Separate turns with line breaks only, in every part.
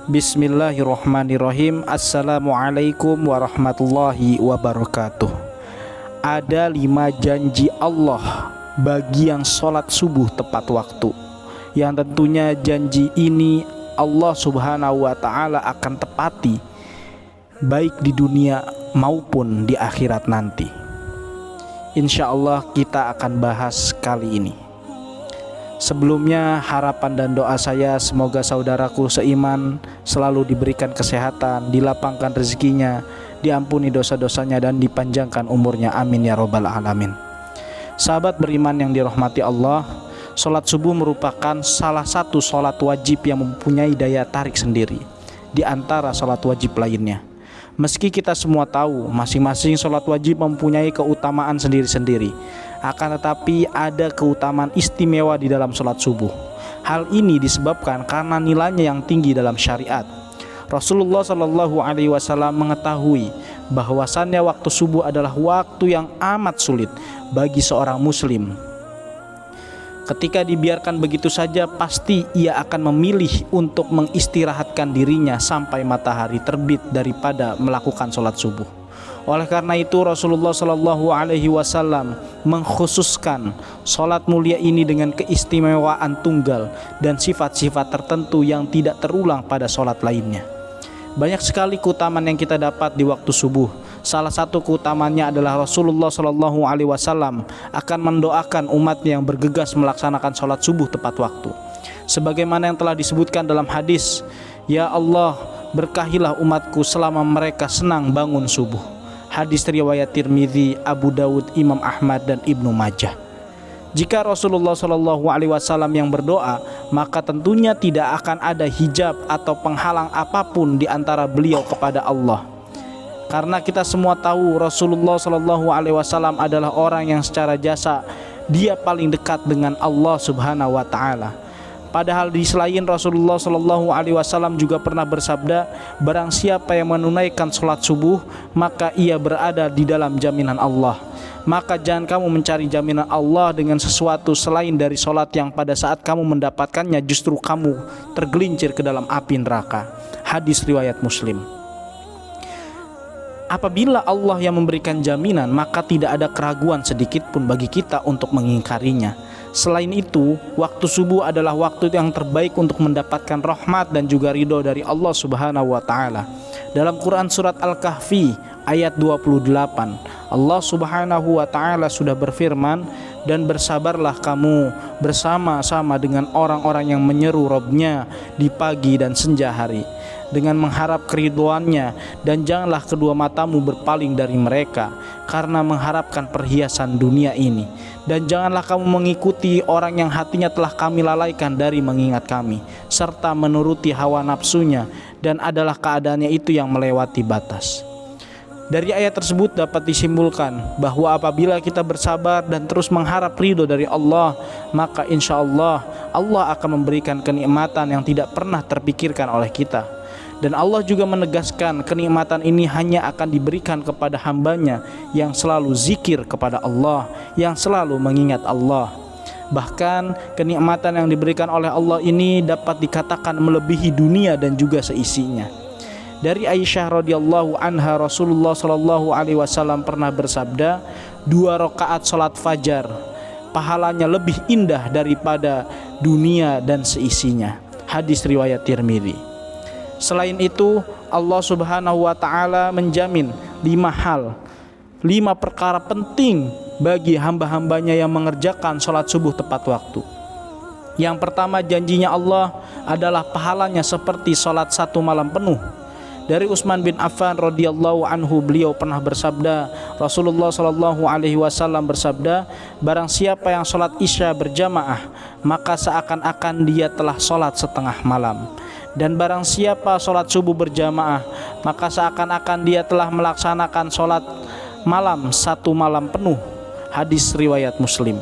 Bismillahirrahmanirrahim. Assalamualaikum warahmatullahi wabarakatuh. Ada 5 janji Allah bagi yang sholat subuh tepat waktu, yang tentunya janji ini Allah subhanahu wa ta'ala akan tepati baik di dunia maupun di akhirat nanti. Insya Allah kita akan bahas kali ini. Sebelumnya harapan dan doa saya semoga saudaraku seiman selalu diberikan kesehatan, dilapangkan rezekinya, diampuni dosa-dosanya dan dipanjangkan umurnya, amin ya robbal alamin. Sahabat beriman yang dirahmati Allah, sholat subuh merupakan salah satu sholat wajib yang mempunyai daya tarik sendiri di antara sholat wajib lainnya. Meski kita semua tahu masing-masing sholat wajib mempunyai keutamaan sendiri-sendiri, akan tetapi ada keutamaan istimewa di dalam sholat subuh. Hal ini disebabkan karena nilainya yang tinggi dalam syariat. Rasulullah Shallallahu Alaihi Wasallam mengetahui bahwasannya waktu subuh adalah waktu yang amat sulit bagi seorang muslim. Ketika dibiarkan begitu saja, pasti ia akan memilih untuk mengistirahatkan dirinya sampai matahari terbit daripada melakukan sholat subuh. Oleh karena itu Rasulullah Shallallahu Alaihi Wasallam mengkhususkan sholat mulia ini dengan keistimewaan tunggal dan sifat-sifat tertentu yang tidak terulang pada sholat lainnya. Banyak sekali keutamaan yang kita dapat di waktu subuh. Salah satu keutamaannya adalah Rasulullah Shallallahu Alaihi Wasallam akan mendoakan umatnya yang bergegas melaksanakan sholat subuh tepat waktu. Sebagaimana yang telah disebutkan dalam hadis, "Ya Allah, berkahilah umatku selama mereka senang bangun subuh." Hadis riwayat Tirmidzi, Abu Dawud, Imam Ahmad dan Ibnu Majah. Jika Rasulullah Shallallahu Alaihi Wasallam yang berdoa, maka tentunya tidak akan ada hijab atau penghalang apapun di antara beliau kepada Allah. Karena kita semua tahu Rasulullah Shallallahu Alaihi Wasallam adalah orang yang secara jasa dia paling dekat dengan Allah Subhanahu Wa Taala. Padahal di selain Rasulullah Shallallahu Alaihi Wasallam juga pernah bersabda, barang siapa yang menunaikan sholat subuh maka ia berada di dalam jaminan Allah. Maka jangan kamu mencari jaminan Allah dengan sesuatu selain dari sholat yang pada saat kamu mendapatkannya justru kamu tergelincir ke dalam api neraka. Hadis riwayat Muslim. Apabila Allah yang memberikan jaminan, maka tidak ada keraguan sedikit pun bagi kita untuk mengingkarinya. Selain itu, waktu subuh adalah waktu yang terbaik untuk mendapatkan rahmat dan juga ridho dari Allah Subhanahu wa Ta'ala. Dalam Quran surat Al-Kahfi ayat 28, Allah Subhanahu wa Ta'ala sudah berfirman, "Dan bersabarlah kamu bersama-sama dengan orang-orang yang menyeru Rabb-nya di pagi dan senja hari, dengan mengharap keriduannya, dan janganlah kedua matamu berpaling dari mereka karena mengharapkan perhiasan dunia ini, dan janganlah kamu mengikuti orang yang hatinya telah kami lalaikan dari mengingat kami, serta menuruti hawa nafsunya, dan adalah keadaannya itu yang melewati batas." Dari ayat tersebut dapat disimpulkan bahwa apabila kita bersabar dan terus mengharap ridho dari Allah, maka insya Allah Allah akan memberikan kenikmatan yang tidak pernah terpikirkan oleh kita. Dan Allah juga menegaskan kenikmatan ini hanya akan diberikan kepada hambanya yang selalu zikir kepada Allah, yang selalu mengingat Allah. Bahkan kenikmatan yang diberikan oleh Allah ini dapat dikatakan melebihi dunia dan juga seisinya. Dari Aisyah radhiyallahu anha, Rasulullah Shallallahu Alaihi Wasallam pernah bersabda, 2 rakaat sholat fajar pahalanya lebih indah daripada dunia dan seisinya. Hadis riwayat Tirmidzi. Selain itu, Allah Subhanahu wa Ta'ala menjamin 5 perkara penting bagi hamba-hambanya yang mengerjakan sholat subuh tepat waktu. Yang pertama, janjinya Allah adalah pahalanya seperti sholat 1 malam penuh. Dari Utsman bin Affan radhiyallahu anhu, beliau pernah bersabda, Rasulullah Shallallahu Alaihi Wasallam bersabda, barang siapa yang sholat isya berjamaah, maka seakan-akan dia telah sholat setengah malam. Dan barang siapa sholat subuh berjamaah, maka seakan-akan dia telah melaksanakan sholat malam 1 malam penuh. Hadis riwayat Muslim.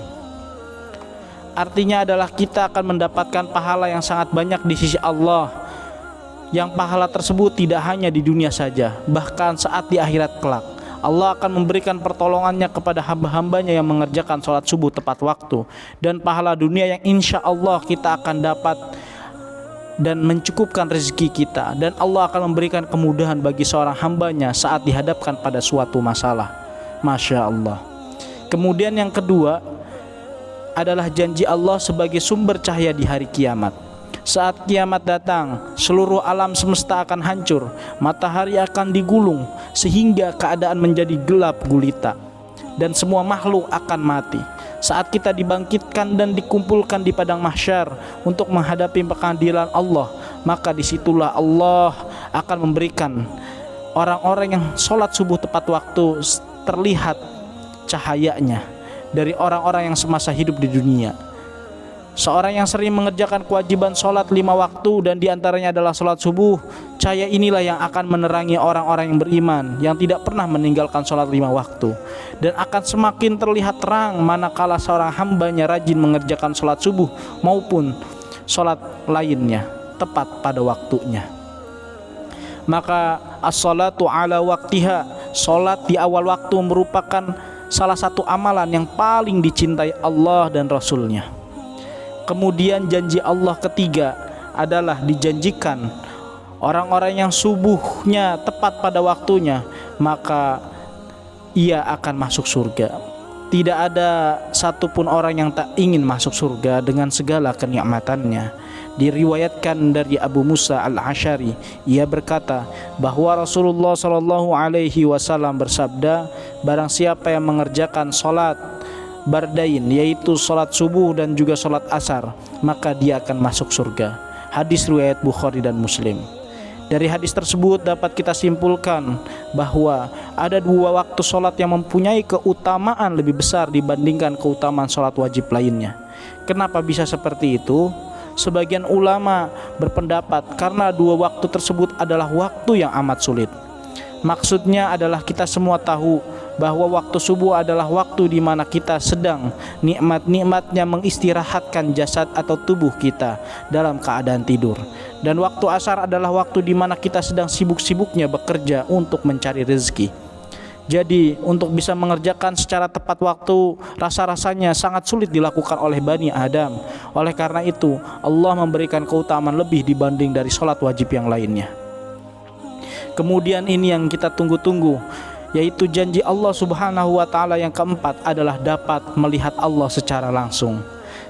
Artinya adalah kita akan mendapatkan pahala yang sangat banyak di sisi Allah, yang pahala tersebut tidak hanya di dunia saja, bahkan saat di akhirat kelak. Allah akan memberikan pertolongannya kepada hamba-hambanya yang mengerjakan sholat subuh tepat waktu, dan pahala dunia yang insya Allah kita akan dapat dan mencukupkan rezeki kita, dan Allah akan memberikan kemudahan bagi seorang hambanya saat dihadapkan pada suatu masalah. Masya Allah. Kemudian yang kedua adalah janji Allah sebagai sumber cahaya di hari kiamat. Saat kiamat datang, seluruh alam semesta akan hancur, matahari akan digulung sehingga keadaan menjadi gelap gulita, dan semua makhluk akan mati. Saat kita dibangkitkan dan dikumpulkan di padang mahsyar untuk menghadapi pengadilan Allah, maka disitulah Allah akan memberikan orang-orang yang sholat subuh tepat waktu terlihat cahayanya dari orang-orang yang semasa hidup di dunia. Seorang yang sering mengerjakan kewajiban sholat 5 waktu dan diantaranya adalah sholat subuh, cahaya inilah yang akan menerangi orang-orang yang beriman yang tidak pernah meninggalkan sholat 5 waktu, dan akan semakin terlihat terang manakala seorang hambanya rajin mengerjakan sholat subuh maupun sholat lainnya tepat pada waktunya. Maka as-salatu ala waktiha, sholat di awal waktu merupakan salah satu amalan yang paling dicintai Allah dan Rasulnya. Kemudian janji Allah ketiga adalah dijanjikan orang-orang yang subuhnya tepat pada waktunya, maka ia akan masuk surga. Tidak ada satupun orang yang tak ingin masuk surga dengan segala kenikmatannya. Diriwayatkan dari Abu Musa al-Asy'ari, ia berkata bahwa Rasulullah SAW bersabda, barang siapa yang mengerjakan sholat bardain, yaitu sholat subuh dan juga sholat asar, maka dia akan masuk surga. Hadis riwayat Bukhari dan Muslim. Dari hadis tersebut dapat kita simpulkan bahwa ada 2 waktu sholat yang mempunyai keutamaan lebih besar dibandingkan keutamaan sholat wajib lainnya. Kenapa bisa seperti itu? Sebagian ulama berpendapat karena 2 waktu tersebut adalah waktu yang amat sulit. Maksudnya adalah kita semua tahu bahwa waktu subuh adalah waktu di mana kita sedang nikmat-nikmatnya mengistirahatkan jasad atau tubuh kita dalam keadaan tidur. Dan waktu asar adalah waktu di mana kita sedang sibuk-sibuknya bekerja untuk mencari rezeki. Jadi untuk bisa mengerjakan secara tepat waktu rasa-rasanya sangat sulit dilakukan oleh Bani Adam. Oleh karena itu Allah memberikan keutamaan lebih dibanding dari sholat wajib yang lainnya. Kemudian ini yang kita tunggu-tunggu, yaitu janji Allah Subhanahu wa Ta'ala yang keempat adalah dapat melihat Allah secara langsung.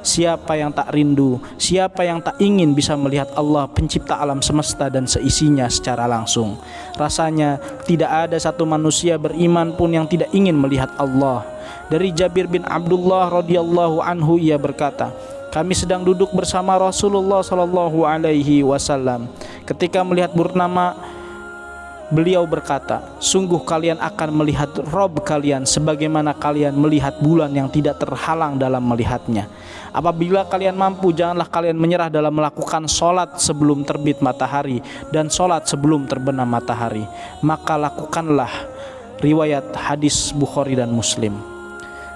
Siapa yang tak rindu, siapa yang tak ingin bisa melihat Allah pencipta alam semesta dan seisinya secara langsung? Rasanya tidak ada satu manusia beriman pun yang tidak ingin melihat Allah. Dari Jabir bin Abdullah radhiyallahu anhu, ia berkata, kami sedang duduk bersama Rasulullah sallallahu alaihi wasallam. Ketika melihat purnama, beliau berkata, sungguh kalian akan melihat Rob kalian sebagaimana kalian melihat bulan yang tidak terhalang dalam melihatnya. Apabila kalian mampu, janganlah kalian menyerah dalam melakukan sholat sebelum terbit matahari dan sholat sebelum terbenam matahari. Maka lakukanlah. Riwayat hadis Bukhari dan Muslim.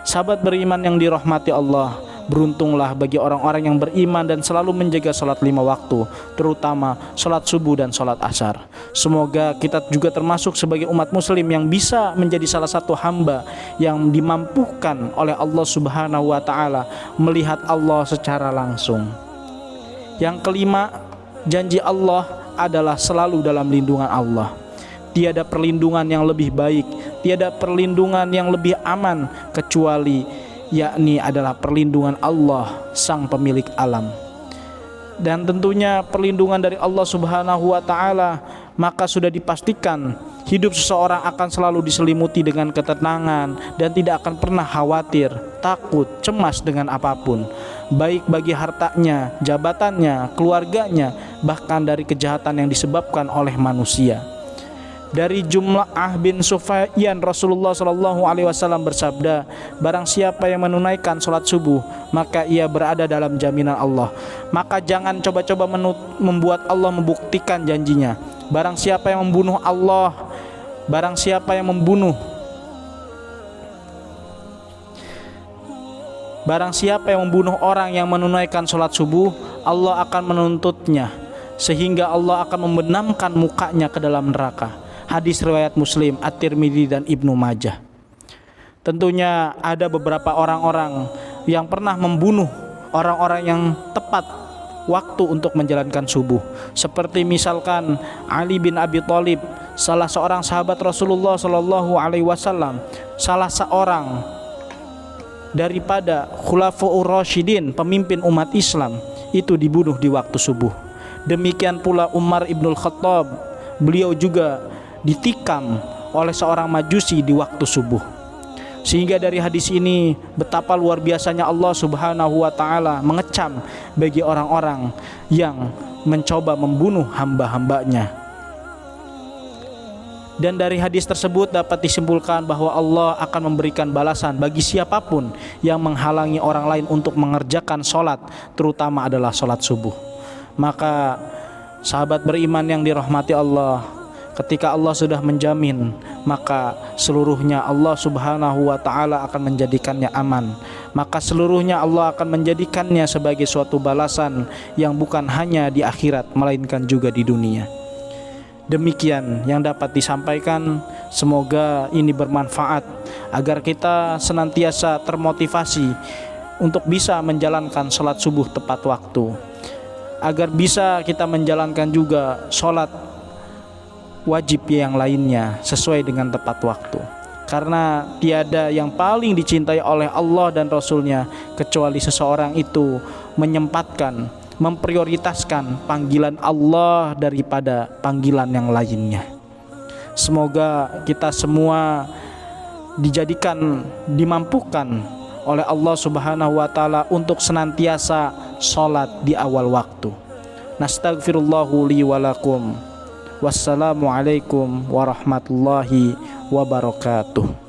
Sahabat beriman yang dirahmati Allah, beruntunglah bagi orang-orang yang beriman dan selalu menjaga sholat 5 waktu, terutama sholat subuh dan sholat asar. Semoga kita juga termasuk sebagai umat muslim yang bisa menjadi salah satu hamba yang dimampukan oleh Allah Subhanahu wa Ta'ala melihat Allah secara langsung. Yang kelima, janji Allah adalah selalu dalam lindungan Allah. Tiada perlindungan yang lebih baik, tiada perlindungan yang lebih aman kecuali yakni adalah perlindungan Allah sang pemilik alam. Dan tentunya perlindungan dari Allah Subhanahu wa Ta'ala, maka sudah dipastikan hidup seseorang akan selalu diselimuti dengan ketenangan dan tidak akan pernah khawatir, takut, cemas dengan apapun, baik bagi hartanya, jabatannya, keluarganya, bahkan dari kejahatan yang disebabkan oleh manusia. Dari Jum'ah bin Sufyan, Rasulullah SAW bersabda, barang siapa yang menunaikan sholat subuh, maka ia berada dalam jaminan Allah. Maka jangan coba-coba membuat Allah membuktikan janjinya. Barang siapa yang membunuh orang yang menunaikan sholat subuh, Allah akan menuntutnya sehingga Allah akan membenamkan mukanya ke dalam neraka. Hadis riwayat Muslim, At-Tirmidzi dan Ibnu Majah. Tentunya ada beberapa orang-orang yang pernah membunuh orang-orang yang tepat waktu untuk menjalankan subuh. Seperti misalkan Ali bin Abi Thalib, salah seorang sahabat Rasulullah Shallallahu Alaihi Wasallam, salah seorang daripada Khulafaur Rasyidin, pemimpin umat Islam, itu dibunuh di waktu subuh. Demikian pula Umar ibnul Khattab, beliau juga ditikam oleh seorang majusi di waktu subuh. Sehingga dari hadis ini betapa luar biasanya Allah Subhanahu wa taala mengecam bagi orang-orang yang mencoba membunuh hamba-hambanya. Dan dari hadis tersebut dapat disimpulkan bahwa Allah akan memberikan balasan bagi siapapun yang menghalangi orang lain untuk mengerjakan sholat, terutama adalah sholat subuh. Maka sahabat beriman yang dirahmati Allah, ketika Allah sudah menjamin, maka seluruhnya Allah Subhanahu wa taala akan menjadikannya aman. Maka seluruhnya Allah akan menjadikannya sebagai suatu balasan yang bukan hanya di akhirat melainkan juga di dunia. Demikian yang dapat disampaikan, semoga ini bermanfaat agar kita senantiasa termotivasi untuk bisa menjalankan sholat subuh tepat waktu, agar bisa kita menjalankan juga sholat wajib yang lainnya sesuai dengan tepat waktu. Karena tiada yang paling dicintai oleh Allah dan Rasulnya kecuali seseorang itu menyempatkan, memprioritaskan panggilan Allah daripada panggilan yang lainnya. Semoga kita semua dimampukan oleh Allah Subhanahu wa taala untuk senantiasa sholat di awal waktu. Nastaghfirullahu li wa lakum. Wassalamualaikum warahmatullahi wabarakatuh.